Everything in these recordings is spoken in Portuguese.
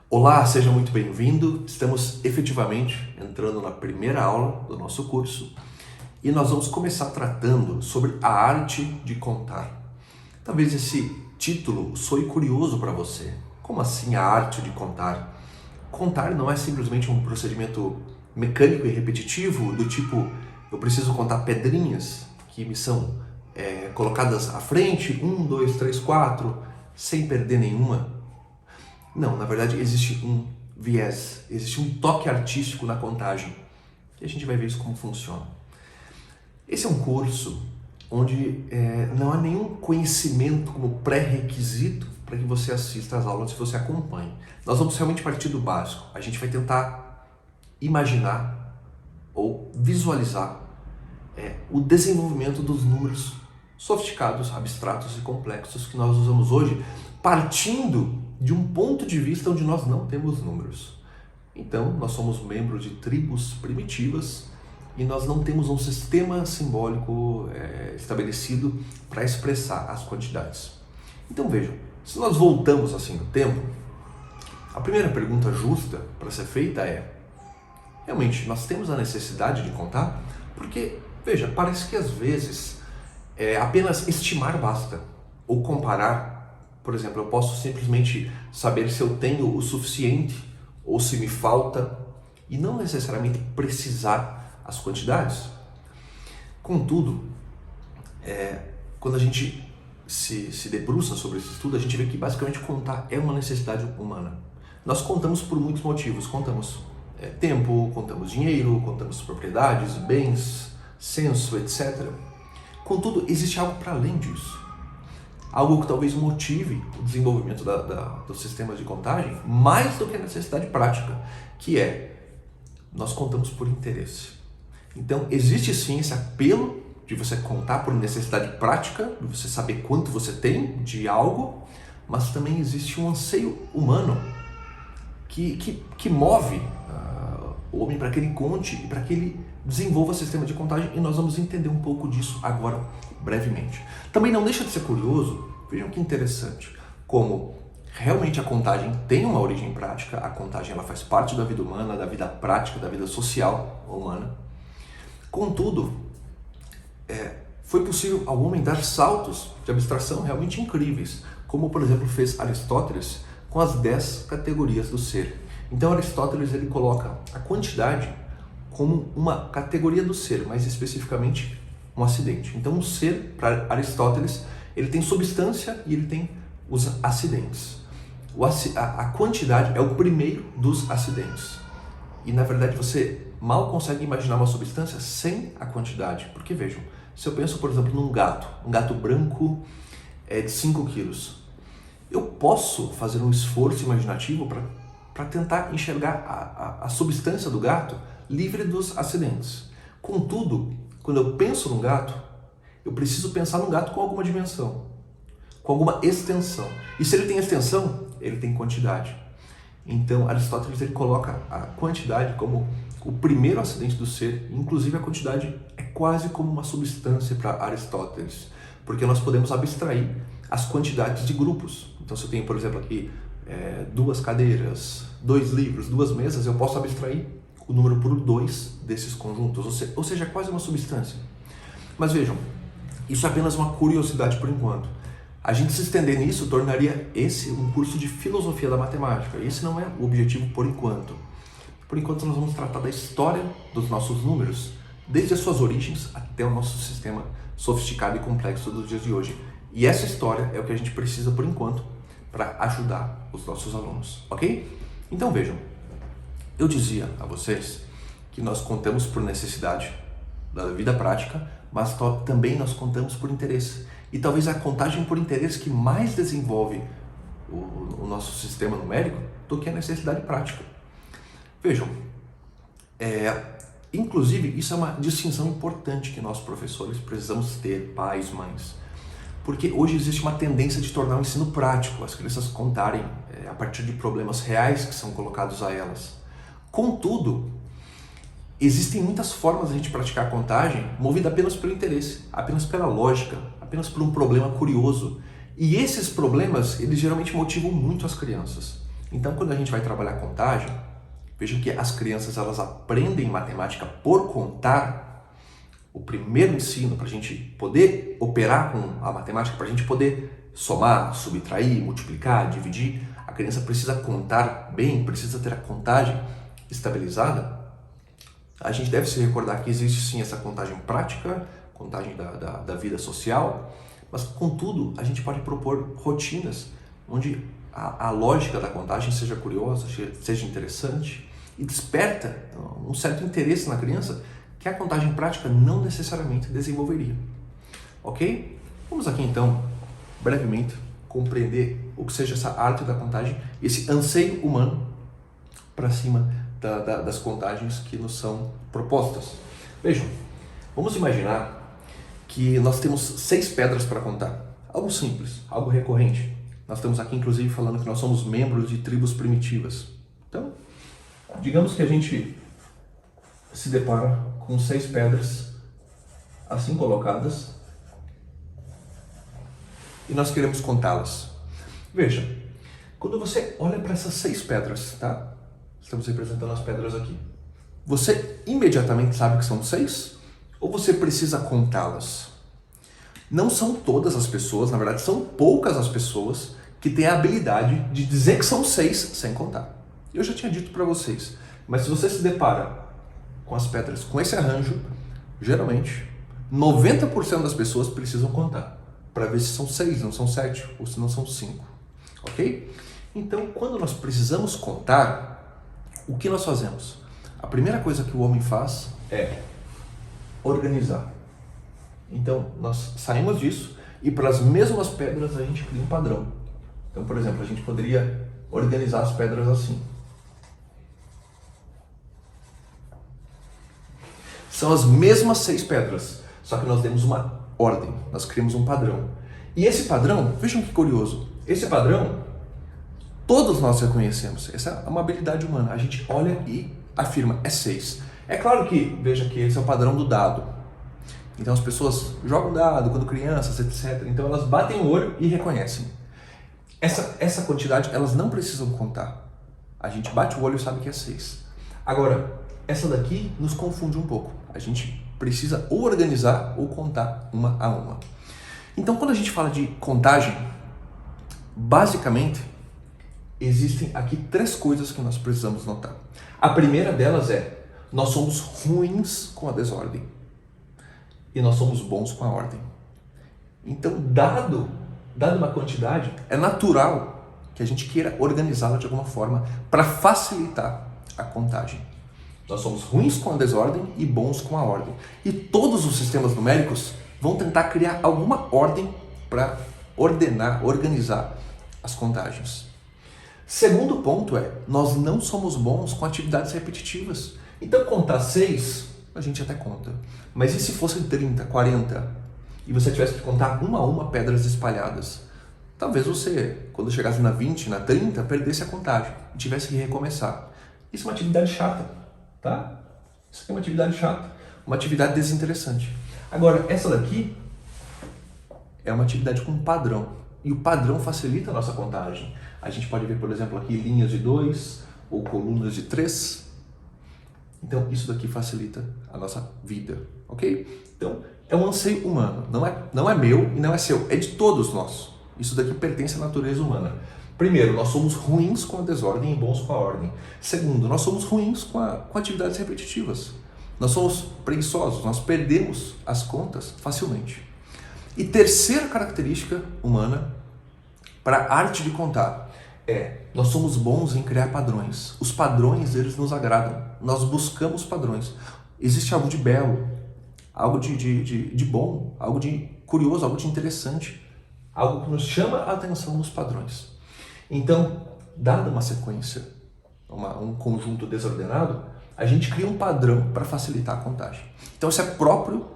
Olá, seja muito bem-vindo. Estamos efetivamente entrando na primeira aula do nosso curso e nós vamos começar tratando sobre a arte de contar. Talvez esse título soe curioso para você. Como assim a arte de contar? Contar não é simplesmente um procedimento mecânico e repetitivo do tipo eu preciso contar pedrinhas que me são colocadas à frente, 1, 2, 3, 4, sem perder nenhuma. Não, na verdade existe um viés, existe um toque artístico na contagem. E a gente vai ver isso como funciona. Esse é um curso onde não há nenhum conhecimento como pré-requisito para que você assista às aulas e você acompanhe. Nós vamos realmente partir do básico. A gente vai tentar imaginar ou visualizar o desenvolvimento dos números sofisticados, abstratos e complexos que nós usamos hoje, partindo de um ponto de vista onde nós não temos números. Então, nós somos membros de tribos primitivas e nós não temos um sistema simbólico estabelecido para expressar as quantidades. Então vejam, se nós voltamos assim no tempo, a primeira pergunta justa para ser feita é: realmente nós temos a necessidade de contar? Porque, veja, parece que às vezes apenas estimar basta, ou comparar. Por exemplo, eu posso simplesmente saber se eu tenho o suficiente ou se me falta e não necessariamente precisar as quantidades. Contudo, quando a gente se debruça sobre esse estudo, a gente vê que basicamente contar é uma necessidade humana. Nós contamos por muitos motivos. Contamos tempo, contamos dinheiro, contamos propriedades, bens, censo, etc. Contudo, existe algo para além disso. Algo que talvez motive o desenvolvimento dos sistemas de contagem mais do que a necessidade prática, que nós contamos por interesse. Então, existe sim esse apelo de você contar por necessidade prática, de você saber quanto você tem de algo, mas também existe um anseio humano que move o homem para que ele conte e para que ele desenvolva sistema de contagem, e nós vamos entender um pouco disso agora brevemente. Também não deixa de ser curioso, vejam que interessante, como realmente a contagem tem uma origem prática, a contagem ela faz parte da vida humana, da vida prática, da vida social humana. Contudo, foi possível ao homem dar saltos de abstração realmente incríveis, como por exemplo fez Aristóteles com as 10 categorias do ser. Então Aristóteles ele coloca a quantidade como uma categoria do ser, mais especificamente um acidente. Então o ser, para Aristóteles, ele tem substância e ele tem os acidentes. A quantidade é o primeiro dos acidentes. E na verdade você mal consegue imaginar uma substância sem a quantidade. Porque vejam, se eu penso por exemplo num gato, um gato branco de 5 quilos, eu posso fazer um esforço imaginativo para tentar enxergar a substância do gato livre dos acidentes. Contudo, quando eu penso num gato, eu preciso pensar num gato com alguma dimensão, com alguma extensão. E se ele tem extensão, ele tem quantidade. Então, Aristóteles ele coloca a quantidade como o primeiro acidente do ser. Inclusive, a quantidade é quase como uma substância para Aristóteles, porque nós podemos abstrair as quantidades de grupos. Então, se eu tenho, por exemplo, aqui 2 cadeiras, 2 livros, 2 mesas, eu posso abstrair o número por 2 desses conjuntos, ou seja, é quase uma substância. Mas vejam, isso é apenas uma curiosidade por enquanto. A gente se estender nisso tornaria esse um curso de filosofia da matemática. Esse não é o objetivo por enquanto. Por enquanto nós vamos tratar da história dos nossos números, desde as suas origens até o nosso sistema sofisticado e complexo dos dias de hoje. E essa história é o que a gente precisa por enquanto para ajudar os nossos alunos, ok? Então vejam, eu dizia a vocês que nós contamos por necessidade da vida prática, mas também nós contamos por interesse. E talvez a contagem por interesse que mais desenvolve o nosso sistema numérico do que a necessidade prática. Vejam, inclusive isso é uma distinção importante que nós professores precisamos ter, pais, mães. Porque hoje existe uma tendência de tornar o ensino prático, as crianças contarem a partir de problemas reais que são colocados a elas. Contudo, existem muitas formas de a gente praticar a contagem movida apenas pelo interesse, apenas pela lógica, apenas por um problema curioso. E esses problemas, eles geralmente motivam muito as crianças. Então, quando a gente vai trabalhar contagem, vejam que as crianças elas aprendem matemática por contar. O primeiro ensino para a gente poder operar com a matemática, para a gente poder somar, subtrair, multiplicar, dividir, a criança precisa contar bem, precisa ter a contagem estabilizada. A gente deve se recordar que existe sim essa contagem prática, contagem da vida social, mas contudo a gente pode propor rotinas onde a lógica da contagem seja curiosa, seja interessante e desperta um certo interesse na criança que a contagem prática não necessariamente desenvolveria. Ok? Vamos aqui então, brevemente, compreender o que seja essa arte da contagem, esse anseio humano para cima das contagens que nos são propostas. Vejam, vamos imaginar que nós temos 6 pedras para contar. Algo simples, algo recorrente. Nós estamos aqui, inclusive, falando que nós somos membros de tribos primitivas. Então, digamos que a gente se depara com 6 pedras assim colocadas e nós queremos contá-las. Veja, quando você olha para essas 6 pedras, tá? Estamos representando as pedras aqui. Você imediatamente sabe que são 6? Ou você precisa contá-las? Não são todas as pessoas, na verdade são poucas as pessoas que têm a habilidade de dizer que são 6 sem contar. Eu já tinha dito para vocês, mas se você se depara com as pedras com esse arranjo, geralmente 90% das pessoas precisam contar para ver se são 6, não são 7 ou se não são 5. Ok? Então, quando nós precisamos contar, o que nós fazemos? A primeira coisa que o homem faz é organizar. Então, nós saímos disso e para as mesmas pedras a gente cria um padrão. Então, por exemplo, a gente poderia organizar as pedras assim. São as mesmas 6 pedras, só que nós demos uma ordem, nós criamos um padrão. E esse padrão, vejam que curioso, esse padrão todos nós reconhecemos. Essa é uma habilidade humana. A gente olha e afirma, é 6. É claro que, veja que esse é o padrão do dado. Então as pessoas jogam dado quando crianças, etc. Então elas batem o olho e reconhecem. Essa quantidade elas não precisam contar. A gente bate o olho e sabe que é 6. Agora, essa daqui nos confunde um pouco. A gente precisa ou organizar ou contar uma a uma. Então quando a gente fala de contagem, basicamente, existem aqui 3 coisas que nós precisamos notar. A primeira delas é, nós somos ruins com a desordem e nós somos bons com a ordem. Então, dado uma quantidade, é natural que a gente queira organizá-la de alguma forma para facilitar a contagem. Nós somos ruins com a desordem e bons com a ordem. E todos os sistemas numéricos vão tentar criar alguma ordem para ordenar, organizar as contagens. Segundo ponto é, nós não somos bons com atividades repetitivas. Então contar 6, a gente até conta. Mas e se fossem 30, 40? E você tivesse que contar uma a uma pedras espalhadas? Talvez você, quando chegasse na 20, na 30, perdesse a contagem e tivesse que recomeçar. Isso é uma atividade chata, tá? Isso aqui é uma atividade chata, uma atividade desinteressante. Agora, essa daqui é uma atividade com padrão. E o padrão facilita a nossa contagem. A gente pode ver, por exemplo, aqui linhas de 2 ou colunas de 3. Então, isso daqui facilita a nossa vida, ok? Então, é um anseio humano. Não é meu e não é seu. É de todos nós. Isso daqui pertence à natureza humana. Primeiro, nós somos ruins com a desordem e bons com a ordem. Segundo, nós somos ruins com atividades repetitivas. Nós somos preguiçosos, nós perdemos as contas facilmente. E terceira característica humana para a arte de contar é, nós somos bons em criar padrões. Os padrões, eles nos agradam. Nós buscamos padrões. Existe algo de belo, algo de bom, algo de curioso, algo de interessante, algo que nos chama a atenção nos padrões. Então, dada uma sequência, um conjunto desordenado, a gente cria um padrão para facilitar a contagem. Então, isso é próprio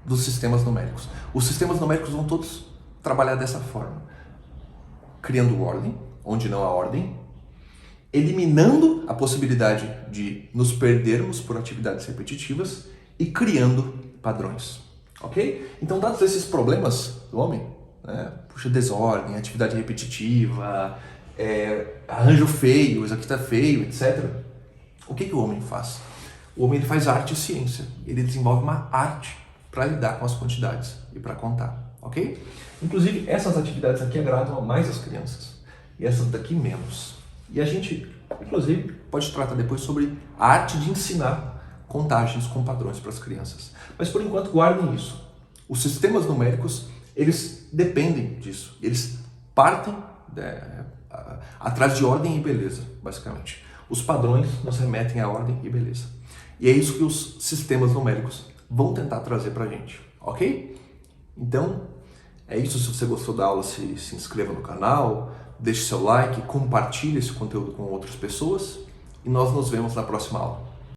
dos sistemas numéricos. Os sistemas numéricos vão todos trabalhar dessa forma, criando ordem, onde não há ordem, eliminando a possibilidade de nos perdermos por atividades repetitivas e criando padrões, ok? Então, dados esses problemas do homem, né, desordem, atividade repetitiva, arranjo feio, isso aqui está feio, etc. O que o homem faz? O homem ele faz arte e ciência. Ele desenvolve uma arte para lidar com as quantidades e para contar, ok? Inclusive, essas atividades aqui agradam mais as crianças e essas daqui menos. E a gente, inclusive, pode tratar depois sobre a arte de ensinar contagens com padrões para as crianças. Mas, por enquanto, guardem isso. Os sistemas numéricos, eles dependem disso. Eles partem atrás de ordem e beleza, basicamente. Os padrões nos remetem à ordem e beleza. E é isso que os sistemas numéricos vão tentar trazer para a gente, ok? Então, é isso. Se você gostou da aula, se inscreva no canal, deixe seu like, compartilhe esse conteúdo com outras pessoas e nós nos vemos na próxima aula.